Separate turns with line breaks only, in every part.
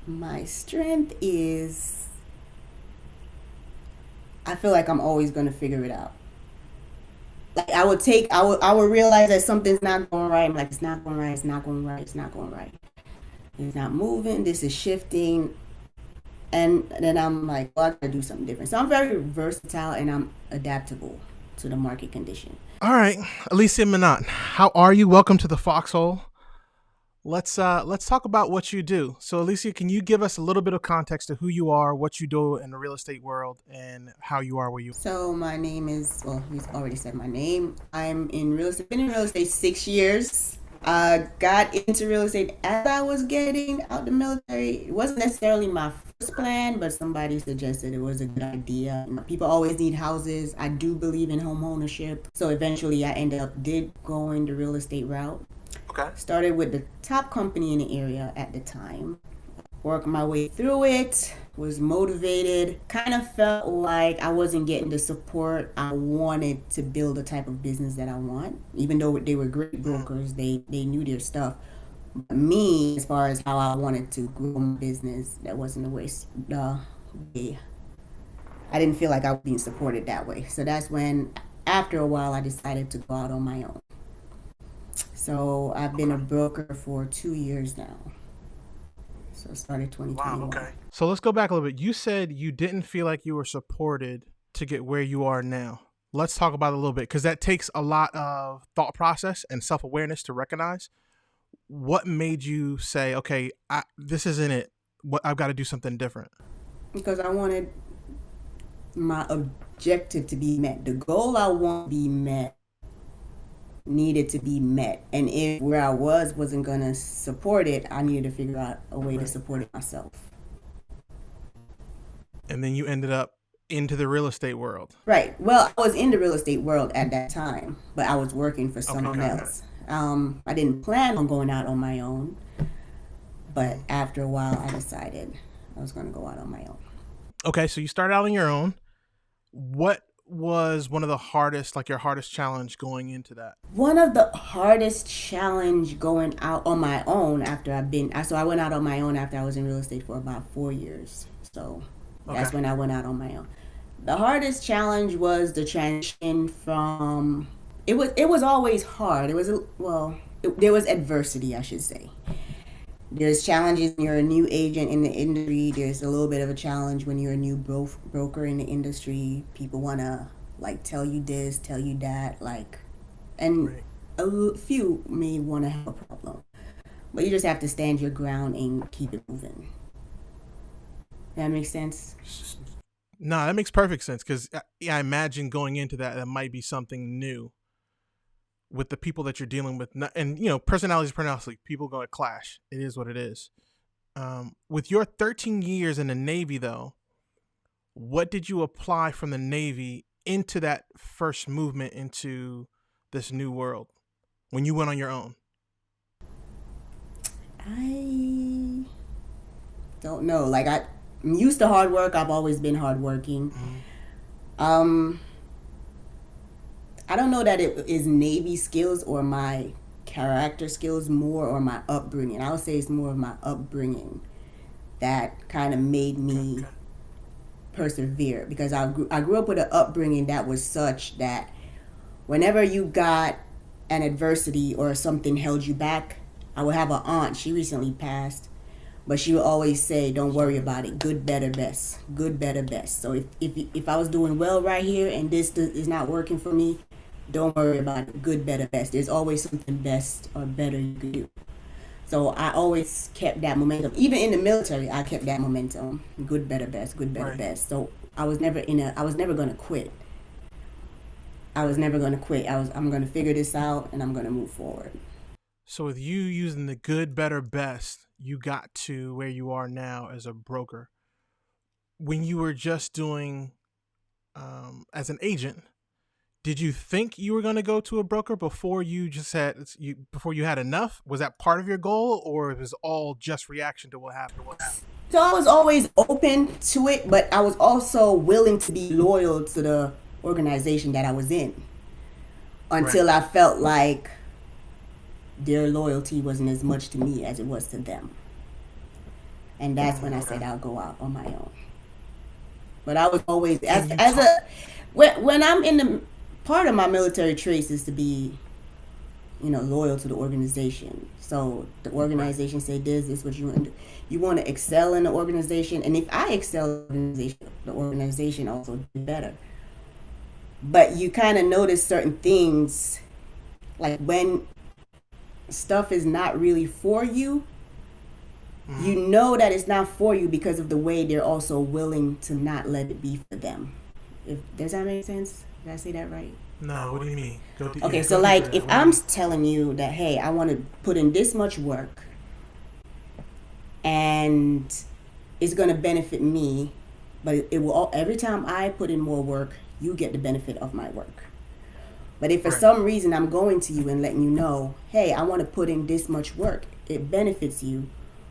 My strength is I feel like I'm always going to figure it out. Like I would realize that something's not going right. I'm like, it's not going right, it's not going right, it's not going right. It's not moving, this is shifting. And then I'm like, well, I gotta do something different. So I'm very versatile and I'm adaptable to the market condition.
All right, Alicia Minot, how are you? Welcome to the Foxhole. Let's talk about what you do. So, Alicia, can you give us a little bit of context to who you are, what you do in the real estate world, and how you are where you?
So my name is, well, he's already said my name. I'm in real estate, been in real estate 6 years. Got into real estate as I was getting out the military. It wasn't necessarily my first plan, but somebody suggested it was a good idea. People always need houses. I do believe in home ownership. So eventually I ended up did going the real estate route.
Okay.
Started with the top company in the area at the time. Worked my way through it, was motivated, kind of felt like I wasn't getting the support I wanted to build the type of business that I want. Even though they were great brokers, they knew their stuff. But me, as far as how I wanted to grow my business, that wasn't the way. I didn't feel like I was being supported that way. So that's when, after a while, I decided to go out on my own. So I've been a broker for 2 years now. So I started
Wow.
2021.
Okay. So let's go back a little bit. You said you didn't feel like you were supported to get where you are now. Let's talk about it a little bit because that takes a lot of thought process and self awareness to recognize. What made you say, okay, this isn't it? What I've got to do something different?
Because I wanted my objective to be met. The goal I want to be met needed to be met. And if where I wasn't going to support it, I needed to figure out a way to
Right.
support it myself.
And then you ended up into the real estate world.
Right. Well, I was in the real estate world at that time, but I was working for someone
Okay.
else. I didn't plan on going out on my own, but after a while, I decided I was going to go out on my own.
Okay, so you started out on your own. What was one of the hardest, like your hardest challenge going into that?
One of the hardest challenge going out on my own so I went out on my own after I was in real estate for about 4 years. So
Okay.
that's when I went out on my own. The hardest challenge was the transition from it was always hard. There was adversity, I should say. There's challenges when you're a new agent in the industry. There's a little bit of a challenge when you're a new broker in the industry. People want to like tell you this, tell you that, like, and
Right.
a few may want to have a problem. But you just have to stand your ground and keep it moving. That makes sense?
No, that makes perfect sense because I imagine going into that, that might be something new with the people that you're dealing with. And, personality is personality. People going to clash. It is what it is. With your 13 years in the Navy, though, what did you apply from the Navy into that first movement into this new world when you went on your own?
I don't know. I'm used to hard work. I've always been hardworking.
Mhm.
Um, I don't know that it is Navy skills or my character skills more or my upbringing. I would say it's more of my upbringing that kind of made me persevere because I grew up with an upbringing that was such that whenever you got an adversity or something held you back, I would have an aunt. She recently passed, but she would always say, "Don't worry about it. Good, better, best. Good, better, best." So if I was doing well right here and this is not working for me, don't worry about it. Good, better, best. There's always something best or better you could do. So I always kept that momentum. Even in the military, I kept that momentum. Good, better, best. Good, better,
Right.
best. So I was never gonna quit. I was never gonna quit. I'm gonna figure this out and I'm gonna move forward.
So with you using the good, better, best, you got to where you are now as a broker. When you were just doing as an agent, did you think you were going to go to a broker before you just had before you had enough? Was that part of your goal, or it was all just reaction to what happened?
So I was always open to it, but I was also willing to be loyal to the organization that I was in
Right.
until I felt like their loyalty wasn't as much to me as it was to them. And that's when I said I'll go out on my own. But I was always
And you
as
talk.
a when I'm in the part of my military traits is to be, loyal to the organization. So the
Right.
organization say this is what you want to do. You want to excel in the organization, and if I excel in the organization also do better. But you kind of notice certain things, like when stuff is not really for you,
Mm-hmm.
you know that it's not for you because of the way they're also willing to not let it be for them. If does that make sense? Did I say that right?
No, what do you mean?
Okay,
Go
so
deeper
like
to
if
that. What do you
I'm
mean?
telling you that, hey, I want to put in this much work and it's going to benefit me, but it will every time I put in more work, you get the benefit of my work. But if for
Right.
some reason I'm going to you and letting you know, hey, I want to put in this much work, it benefits you.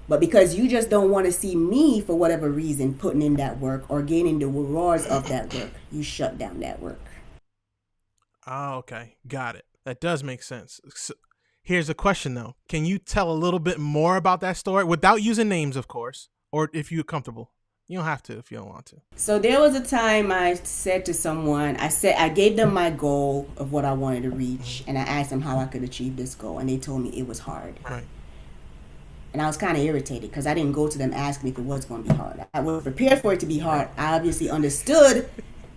But because you just don't want to see me for whatever reason putting in that work or gaining the rewards of that work, you shut down that work.
Oh, okay. Got it. That does make sense. So, here's a question though. Can you tell a little bit more about that story without using names, of course, or if you're comfortable? You don't have to if you don't want to.
So there was a time I said to someone, I gave them my goal of what I wanted to
Mm-hmm.
reach, and I asked them how I could achieve this goal, and they told me it was hard.
Right.
And I was kind of irritated because I didn't go to them asking if it was going to be hard. I was prepared for it to be hard.
Right.
I obviously understood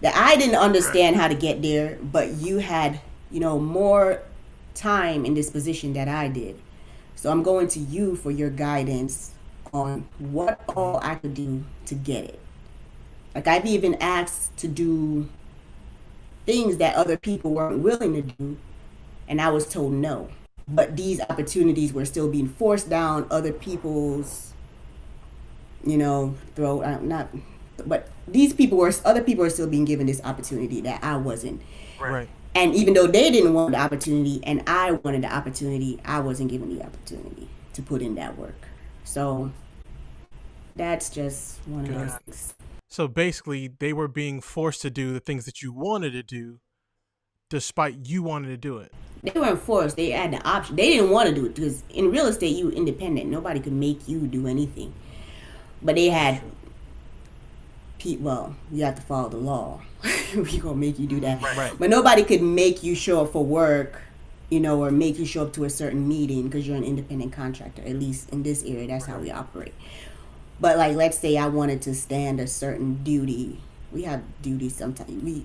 that I didn't understand how to get there, but you had, more time in this position that I did. So I'm going to you for your guidance on what
Mm-hmm.
all I could do to get it. Like I've even asked to do things that other people weren't willing to do, and I was told no. But these opportunities were still being forced down other people's, throat. Not, but these people were other people are still being given this opportunity that I wasn't.
Right.
And even though they didn't want the opportunity and I wanted the opportunity, I wasn't given the opportunity to put in that work. So that's just one of those
Got it.
things.
So basically, they were being forced to do the things that you wanted to do, despite you wanting to do it.
They weren't forced. They had the option. They didn't want to do it because in real estate, you independent. Nobody could make you do anything. But they
That's
had,
true.
well, you have to follow the law. We gonna make you do that.
Right.
But nobody could make you show up for work, or make you show up to a certain meeting because you're an independent contractor. At least in this area, that's how we operate. But like, let's say I wanted to stand a certain duty. We have duties sometimes.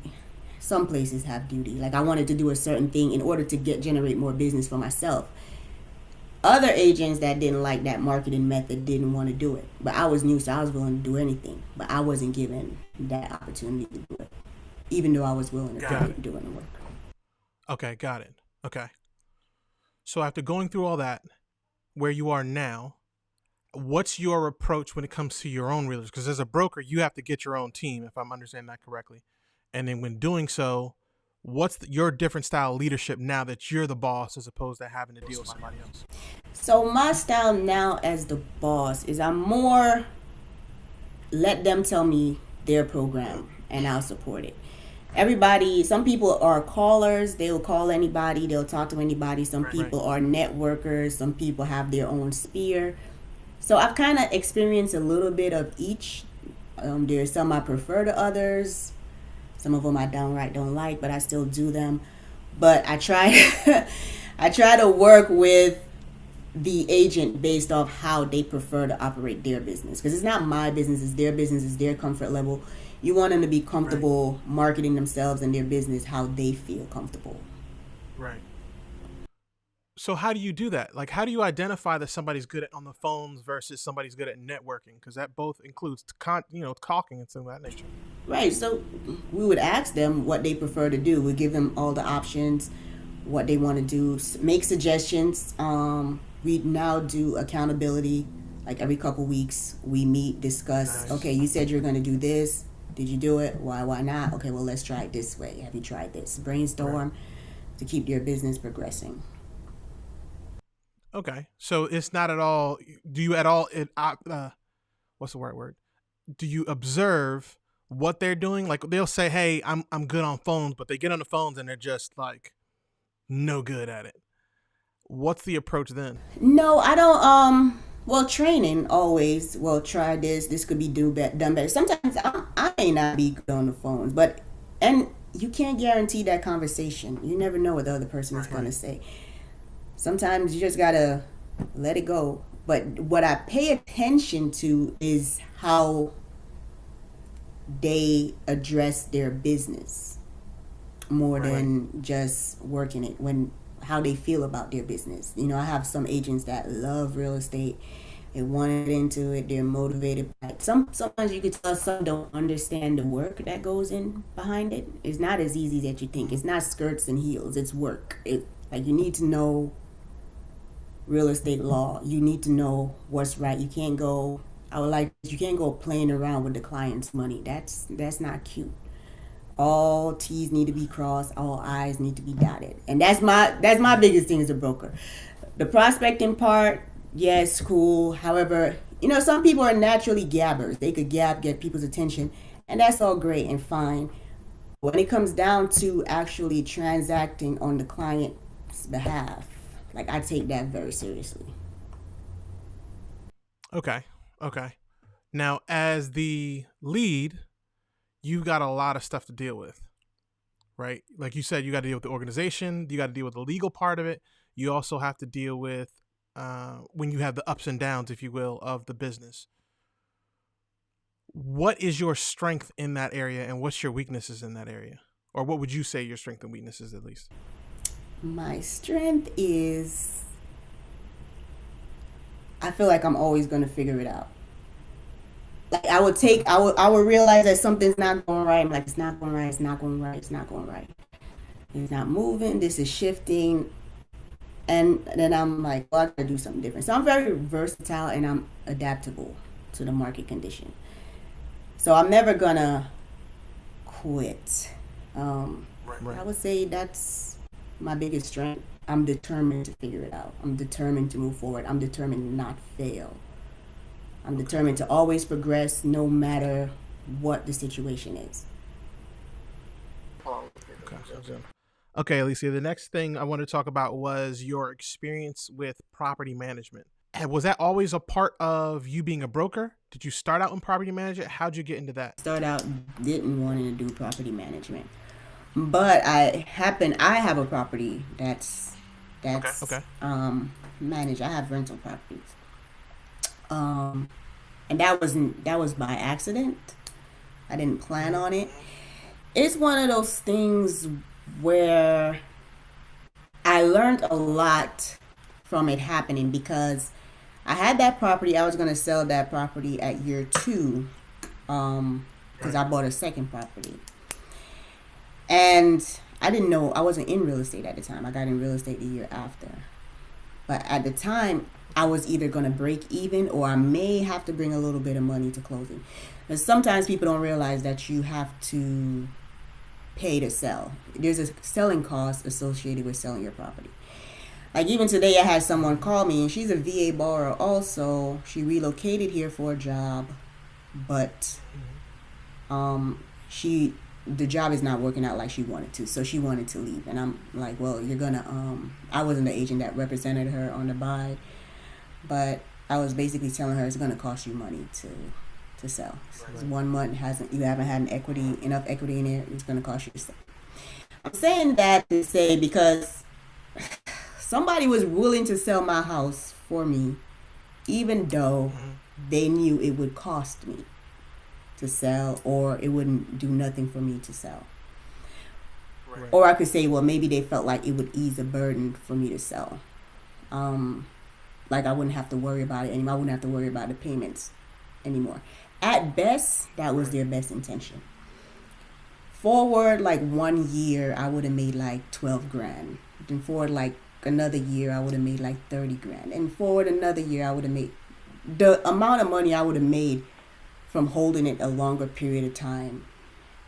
Some places have duty. Like I wanted to do a certain thing in order to generate more business for myself. Other agents that didn't like that marketing method didn't want to do it. But I was new, so I was willing to do anything. But I wasn't given that opportunity to do it, even though I was willing to
Got
put
it.
it doing the work.
Okay. Got it. Okay. So after going through all that, where you are now, what's your approach when it comes to your own realtors? Because as a broker, you have to get your own team, if I'm understanding that correctly. And then when doing so, what's your different style of leadership now that you're the boss as opposed to having to deal with somebody else?
So my style now as the boss is I'm more let them tell me their program and I'll support it. Everybody, some people are callers, they'll call anybody, they'll talk to anybody. Some
Right.
people are networkers, some people have their own sphere. So I've kind of experienced a little bit of each. There's some I prefer to others, some of them I downright don't like, but I still do them. But I try, I try to work with the agent based off how they prefer to operate their business, because it's not my business, it's their comfort level. You want them to be
Right.
comfortable marketing themselves and their business how they feel comfortable.
Right. So how do you do that? Like, how do you identify that somebody's good at on the phones versus somebody's good at networking? Because that both includes talking and things of that nature.
Right, so we would ask them what they prefer to do. We give them all the options, what they want to do, make suggestions. We now do accountability. Like every couple weeks we meet, discuss,
Nice.
okay, you said you're going to do this, did you do it, why not, okay, well, let's try it this way, have you tried this,
Right.
brainstorm to keep your business progressing.
Okay. So it's not at all. Do you at all? What's the right word? Do you observe what they're doing? Like they'll say, "Hey, I'm good on phones," but they get on the phones and they're just like no good at it. What's the approach then?
No, I don't. Well, training always. Well, try this. This could be done better. Sometimes I may not be good on the phones, but and you can't guarantee that conversation. You never know what the other person is
Right.
gonna say. Sometimes you just gotta let it go. But what I pay attention to is how they address their business more
Right.
than just working it, when how they feel about their business. I have some agents that love real estate, they want to get into it, they're motivated by it. Sometimes you could tell some don't understand the work that goes in behind it. It's not as easy as you think. It's not skirts and heels, it's work. Like, you need to know real estate law, you need to know what's right. You can't go playing around with the client's money. That's not cute. All T's need to be crossed, all I's need to be dotted. And that's my biggest thing as a broker. The prospecting part, yes, cool. However, some people are naturally gabbers. They could get people's attention, and that's all great and fine. When it comes down to actually transacting on the client's behalf, like, I take that very seriously.
Okay. Okay. Now, as the lead, you've got a lot of stuff to deal with, right? Like you said, you got to deal with the organization, you got to deal with the legal part of it. You also have to deal with when you have the ups and downs, if you will, of the business. What is your strength in that area, and what's your weaknesses in that area? Or what would you say your strength and weaknesses, at least?
My strength is, I feel like I'm always going to figure it out. Like,
Okay.
I would realize that something's not going right. I'm like, it's not going right, it's not going right, it's not going right. It's not moving, this is shifting. And then I'm like, well, I gotta do something different. So I'm very versatile and I'm adaptable to the market condition. So I'm never gonna quit. Um, I
Right.
would say that's my biggest strength. I'm determined to figure it out. I'm determined to move forward. I'm determined to not fail. I'm
Okay.
determined to always progress no matter what the situation is.
Okay. Okay. Okay, Alicia. The next thing I wanted to talk about was your experience with property management. And was that always a part of you being a broker? Did you start out in property management? How'd you get into that?
Start out didn't want to do property management, but I have a property that's
Okay.
managed. I have rental properties. Um, and that was by accident. I didn't plan
Mm-hmm.
on it. It's one of those things where I learned a lot from it happening, because I had that property. I was going to sell that property at year two, because
Right.
I bought a second property. And I didn't know, I wasn't in real estate at the time. I got in real estate the year after. But at the time, I was either going to break even or I may have to bring a little bit of money to closing. But sometimes people don't realize that you have to pay to sell. There's a selling cost associated with selling your property. Like, even today, I had someone
Mm-hmm.
call me, and she's a VA borrower also. She relocated here for a job, but
Mm-hmm.
she the job is not working out like she wanted to, so she wanted to leave. And I'm like, well, you're gonna I wasn't the agent that represented her on the buy, but I was basically telling her it's gonna cost you money to sell.
Right.
1 month hasn't you haven't had enough equity in there, it's gonna cost you to sell. I'm saying that to say, because somebody was willing to sell my house for me, even though
Mm-hmm.
they knew it would cost me to sell, or it wouldn't do nothing for me to sell.
Right.
Or I could say, well, maybe they felt like it would ease a burden for me to sell. Um, like, I wouldn't have to worry about it anymore. I wouldn't have to worry about the payments anymore. At best, that was
Right.
their best intention. Forward like 1 year, I would have made like 12 grand. Then forward like another year, I would have made like 30 grand. And forward another year, I would have made the amount of money I would have made from holding it a longer period of time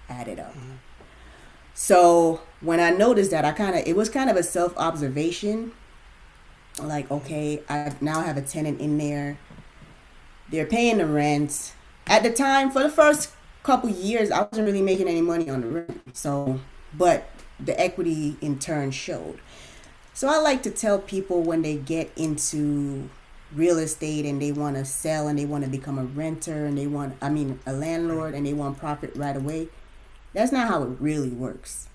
added up.
Mm-hmm.
So when I noticed that, it was kind of a self observation. Like,
Mm-hmm.
okay, I now have a tenant in there. They're paying the rent. At the time, for the first couple years, I wasn't really making any money on the rent. So, but the equity in turn showed. So I like to tell people, when they get into real estate and they want to sell and they want to become a renter and a
Right.
landlord and they want profit right away. That's not how it really works.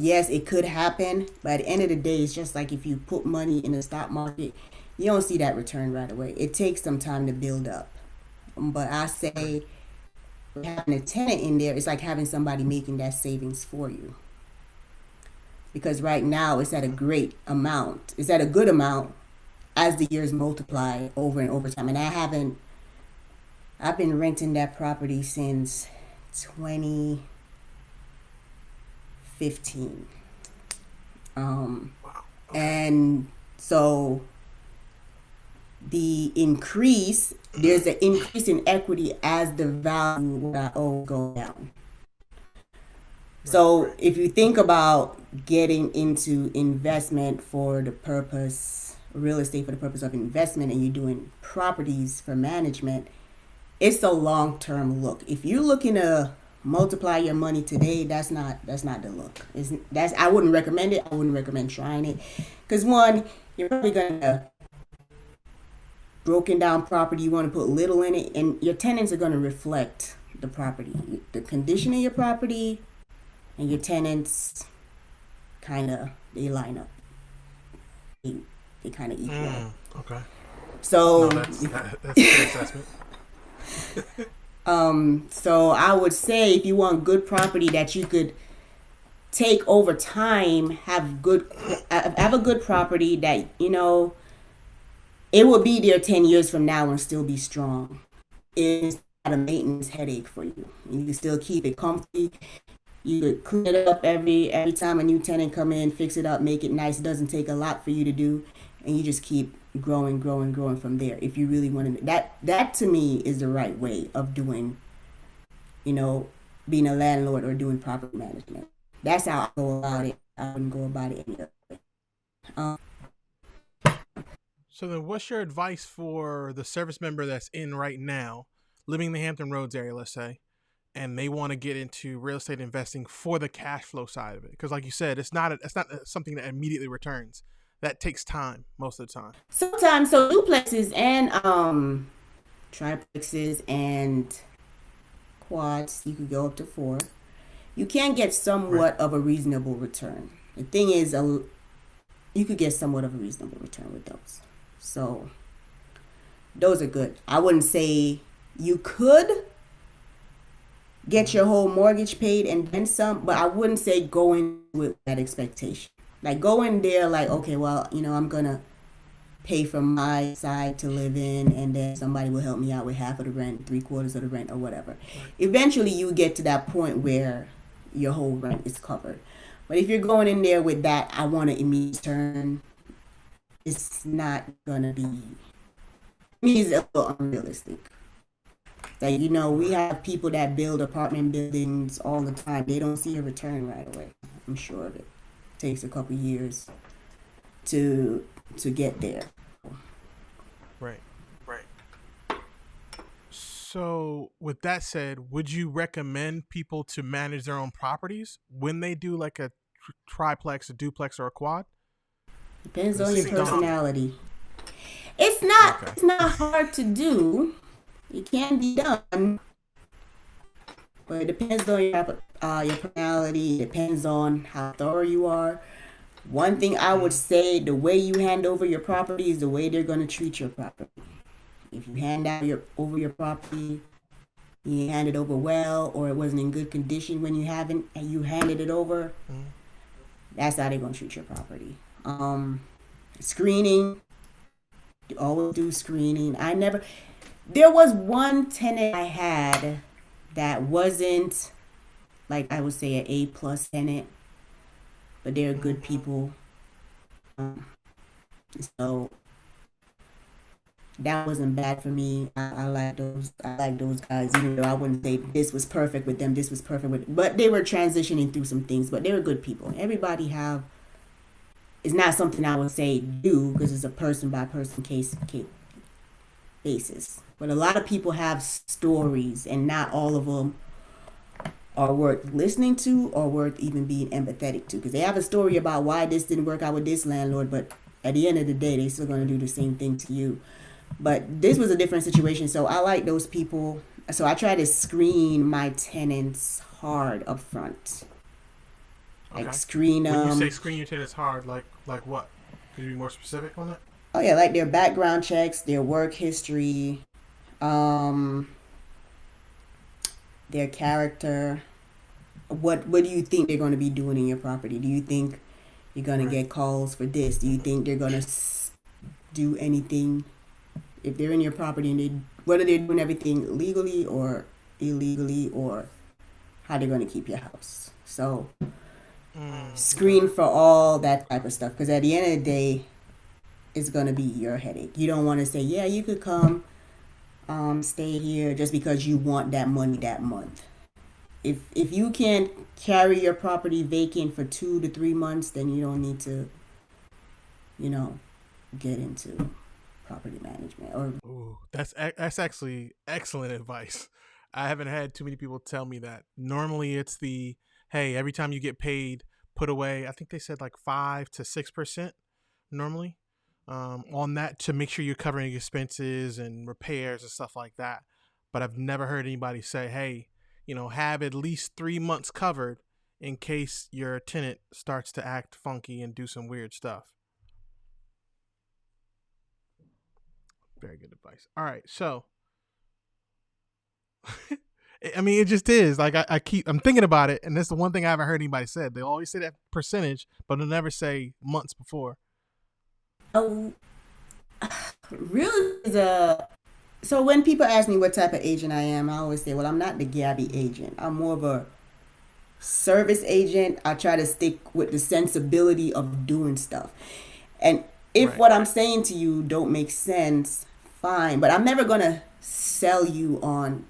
Yes, it could happen, but at the end of the day, it's just like if you put money in the stock market, you don't see that return right away. It takes some time to build up. But I
Right.
say having a tenant in there is like having somebody making that savings for you. Because right now it's at a great amount. It's at a good amount as the years multiply over and over time. And I've been renting that property since 2015.
Wow. Okay.
And so there's an increase in equity as the value what I owe go down.
Right.
So if you think about getting into investment for the purpose, real estate for the purpose of investment, and you're doing properties for management, it's a long term look. If you're looking to multiply your money today, that's not the look. That's I wouldn't recommend it. I wouldn't recommend trying it, because one, you're probably gonna broken down property. You want to put little in it, and your tenants are gonna reflect the property, the condition of your property, and your tenants kind of they line up. They, they kind of equal out.
Okay. No,
So
that's a fair assessment.
so I would say if you want good property that you could take over time, have a good property that it will be there 10 years from now and still be strong. It's not a maintenance headache for you. You can still keep it comfy. You could clean it up every time a new tenant come in, fix it up, make it nice. It doesn't take a lot for you to do, and you just keep growing, growing, growing from there. If you really want to, that to me is the right way of doing, you know, being a landlord or doing property management. That's how I go about it. I wouldn't go about it any other way. Um,
So then, what's your advice for the service member that's in right now, living in the Hampton Roads area, let's say, and they want to get into real estate investing for the cash flow side of it? Because, like you said, it's not something that immediately returns. That takes time most of the time.
Sometimes, so duplexes and triplexes and quads, you could go up to four. You can get
Right.
somewhat of a reasonable return. The thing is, you could get somewhat of a reasonable return with those. So those are good. I wouldn't say you could get
Mm-hmm.
your whole mortgage paid and then some, but I wouldn't say go in with that expectation. Like go in there like, okay, well, I'm gonna pay from my side to live in, and then somebody will help me out with half of the rent, three-quarters of the rent, or whatever.
Right.
Eventually, you get to that point where your whole rent is covered. But if you're going in there with that, I want to immediate turn, it's not gonna be. Me, it's a little unrealistic. Like we
Right.
have people that build apartment buildings all the time. They don't see a return right away. I'm sure of it. Takes a couple years to get there.
Right. So, with that said, would you recommend people to manage their own properties when they do like a triplex, a duplex, or a quad?
Depends
Because it
on your
seems daunting.
personality. It's not
Okay.
it's not hard to do. It can be done, but it depends on your personality. It depends on how thorough you are. One thing I would
Mm-hmm.
say: the way you hand over your property is the way they're going to treat your property. If you hand out over your property, you hand it over well, or it wasn't in good condition when you haven't and you handed it over,
Mm-hmm.
that's how they're going to treat your property. Screening, you always do screening. There was one tenant I had that wasn't like I would say an A+ tenant, but they're
Mm-hmm.
good people. Um, so that wasn't bad for me. I like those. I like those guys. Even though I wouldn't say this was perfect with them, this was perfect with, but they were transitioning through some things. But they were good people. Everybody have. It's not something I would say do because it's a person by person case basis. But a lot of people have stories, and not all of them are worth listening to or worth even being empathetic to because they have a story about why this didn't work out with this landlord, but at the end of the day, they're still going to do the same thing to you. But this was a different situation, so I like those people. So I try to screen my tenants hard up front, like
Okay.
screen
When you say
them.
screen your tenants hard, like what? Could you be more specific on that?
Oh yeah, like their background checks, their work history, um, their character. What do you think they're going to be doing in your property? Do you think you're going to
Right.
get calls for this? Do you think they're going to do anything if they're in your property and they whether they're doing everything legally or illegally, or how they're going to keep your house? So
Okay.
screen for all that type of stuff, because at the end of the day, it's going to be your headache. You don't want to say, yeah, you could come, stay here just because you want that money that month. If you can't carry your property vacant for 2 to 3 months, then you don't need to, you know, get into property management. Or
Ooh, that's actually excellent advice. I haven't had too many people tell me that. Normally, it's the hey, every time you get paid, put away. I think they said like 5 to 6% normally on that to make sure you're covering expenses and repairs and stuff like that. But I've never heard anybody say, hey, have at least 3 months covered in case your tenant starts to act funky and do some weird stuff. Very good advice. All right, so I mean, it just is like I'm thinking about it, and that's the one thing I haven't heard anybody said. They always say that percentage, but they'll never say months before.
oh, really is a so when people ask me what type of agent I am, I always say, well, I'm not the Gabby agent. I'm more of a service agent. I try to stick with the sensibility of doing stuff. And if
Right.
what I'm saying to you don't make sense, fine. But I'm never gonna sell you on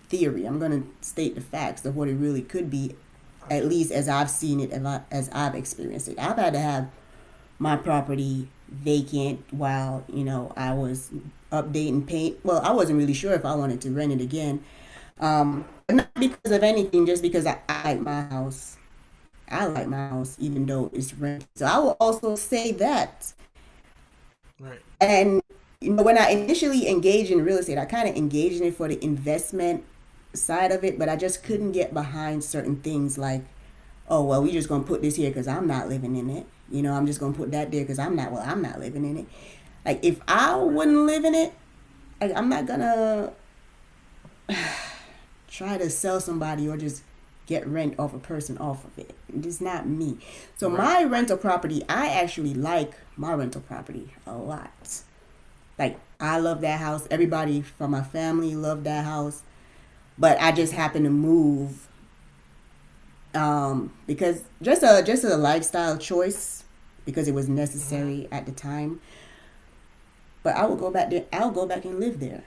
theory. I'm gonna state the facts of what it really could be, at least as I've seen it and as I've experienced it. I've had to have my property vacant while I was updating paint. Well, I wasn't really sure if I wanted to rent it again, but not because of anything, just because I like my house. I like my house, even though it's rented. So I will also say that.
Right.
And when I initially engaged in real estate, I kind of engaged in it for the investment side of it, but I just couldn't get behind certain things like, oh well, we just gonna put this here because I'm not living in it. I'm just gonna put that there because I'm not living in it. Like if I
Right.
wouldn't live in it, like I'm not gonna try to sell somebody or just get rent off a person off of it. It's not me. So
Right.
my rental property, I actually like my rental property a lot. Like I love that house. Everybody from my family loved that house. But I just happened to move because just a lifestyle choice, because it was
Mm-hmm.
necessary at the time. But I will go back there. I'll go back and live there.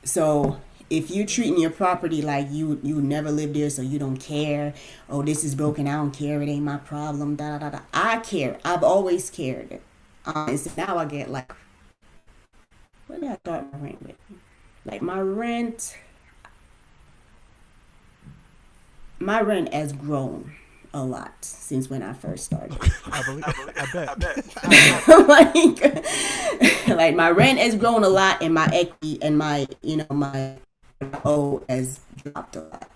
So if you treating your property like you never lived there, so you don't care. Oh, this is broken. I don't care. It ain't my problem. Da da da da. I care. I've always cared. And so now I get like, what did I start my rent with? Like my rent has grown a lot since when I first started.
I believe. I bet.
like like my rent has grown a lot, and my equity and my my O has dropped a lot.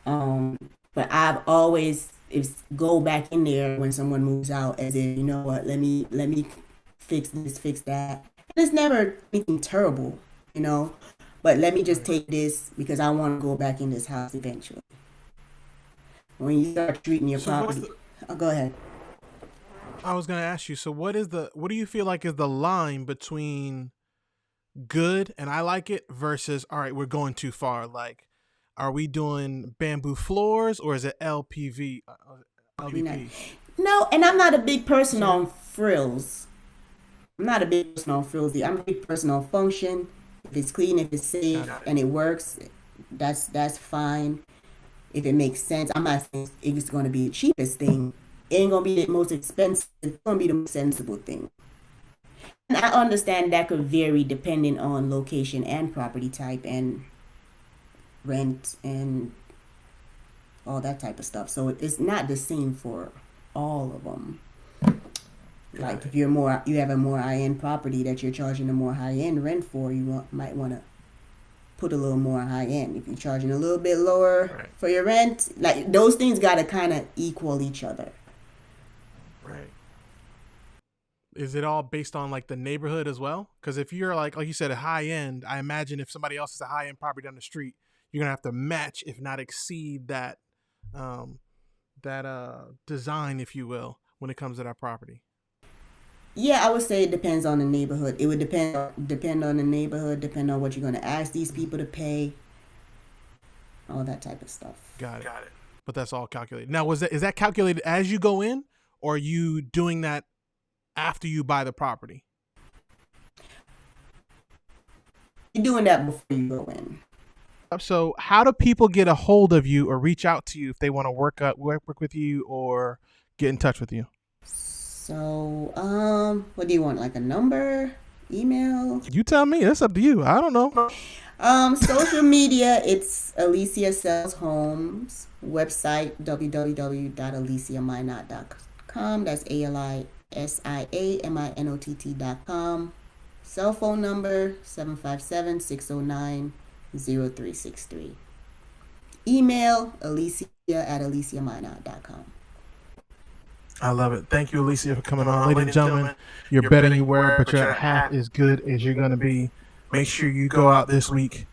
Um, but I've always if go back in there when someone moves out, as if what, let me fix this, fix that. And it's never anything terrible, you know. But let me just
Right.
take this because I want to go back in this house eventually. When you start treating your
So what's
property,
the?
oh, go ahead.
I was gonna ask you. So what do you feel like is the line between good and I like it versus all right, we're going too far? Like, are we doing bamboo floors or is it LPV?
Be nice.
LVP.
No, and I'm not a big
You
person
see what I
on
mean?
frills. I'm not a big person on frills. I'm a big person on function. If it's clean, if it's
Got
safe,
it.
and it works, that's fine. If it makes sense, I'm not saying it's going to be the cheapest thing. It ain't going to be the most expensive. It's going to be the most sensible thing. And I understand that could vary depending on location and property type and rent and all that type of stuff. So it's not the same for all of them. Like if you have a more high end property that you're charging a more high end rent for, might want to put a little more high end. If you're charging a little bit lower
Right.
for your rent, like those things got to kind of equal each other.
Right. Is it all based on like the neighborhood as well? Because if you're like you said, a high end, I imagine if somebody else is a high end property down the street, you're gonna have to match, if not exceed that, um, design, if you will, when it comes to that property.
Yeah, I would say it depends on the neighborhood. It would depend on the neighborhood, depend on what you're going to ask these people to pay, all that type of stuff.
Got it. But that's all calculated. Now, is that calculated as you go in, or are you doing that after you buy the property?
You're doing that before you go in.
So, how do people get a hold of you or reach out to you if they want to work with you or get in touch with you?
So, what do you want? Like a number, email?
You tell me. That's up to you. I don't know.
Social media, it's Alisia Sells Homes. Website, www.alisiaminot.com. That's ALISIAMINOTT.com. Cell phone number, 757-609-0363. Email, Alisia@alisiaminot.com.
I love it. Thank you, Alisia, for coming on. Ladies and gentlemen, you're better than you were, but you're half as good as you're going to be. Make sure you go out this week